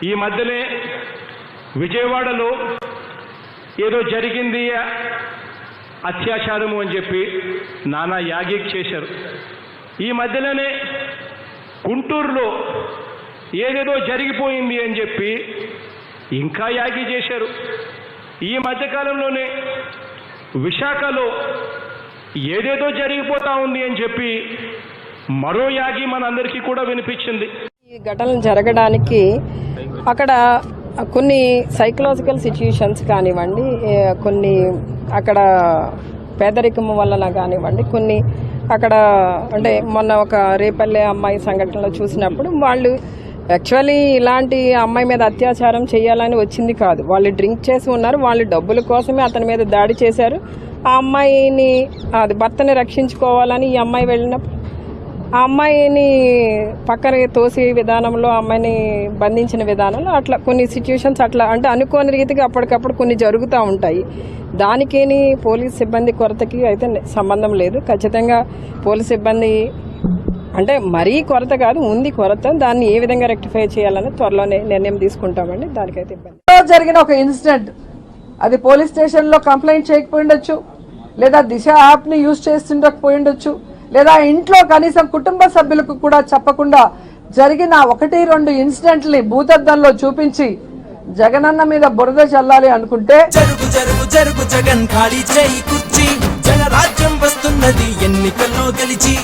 ఈ మధ్యనే విజయవాడలో ఏదో జరిగింది అత్యాచారము అని చెప్పి నానా యాగిక్ చేశారు. ఈ మధ్యలోనే గుంటూరులో ఏదేదో జరిగిపోయింది అని చెప్పి ఇంకా యాగి చేశారు. ఈ మధ్యకాలంలోనే విశాఖలో ఏదేదో జరిగిపోతా ఉంది అని చెప్పి మరో యాగి మనందరికీ కూడా వినిపించింది. ఈ ఘటనలు జరగడానికి అక్కడ కొన్ని సైకలాజికల్ సిచ్యుయేషన్స్ కానివ్వండి, కొన్ని అక్కడ పేదరికం వలన కానివ్వండి, కొన్ని అక్కడ అంటే మొన్న ఒక రేపల్లె అమ్మాయి సంఘటనలో చూసినప్పుడు వాళ్ళు యాక్చువల్లీ ఇలాంటి అమ్మాయి మీద అత్యాచారం చేయాలని వచ్చింది కాదు. వాళ్ళు డ్రింక్ చేసి ఉన్నారు, వాళ్ళు డబ్బుల కోసమే అతని మీద దాడి చేశారు. ఆ అమ్మాయిని అది భర్తని రక్షించుకోవాలని ఈ అమ్మాయి వెళ్ళినప్పుడు ఆ అమ్మాయిని పక్కన తోసి విధానంలో అమ్మాయిని బంధించిన విధానంలో అట్లా కొన్ని సిచ్యుయేషన్స్ అట్లా అంటే అనుకోని రీతిగా అప్పటికప్పుడు కొన్ని జరుగుతూ ఉంటాయి. దానికేని పోలీస్ సిబ్బంది కొరతకి అయితే సంబంధం లేదు. ఖచ్చితంగా పోలీస్ సిబ్బంది అంటే మరీ కొరత కాదు, ఉంది కొరత. దాన్ని ఏ విధంగా రెక్టిఫై చేయాలని త్వరలోనే నిర్ణయం తీసుకుంటామండి. దానికైతే ఇబ్బంది. జరిగిన ఒక ఇన్సిడెంట్ అది పోలీస్ స్టేషన్లో కంప్లైంట్ చేయకపోయిండొచ్చు, లేదా దిశ యాప్ని యూజ్ చేస్తుండకపోయిండొచ్చు, లేదా ఇంట్లో కనీసం కుటుంబ సభ్యులకు కూడా చెప్పకుండా జరిగిన 1-2 ఇన్సిడెంట్ని భూతద్దంలో చూపించి జగనన్న మీద బురద చల్లాలి అనుకుంటే జరుగు జరుగు జరుగు జగన్ ఖాళీ చేయి కుర్చీ, జనరాజ్యం వస్తున్నది ఎన్నికల్లో గెలిచి.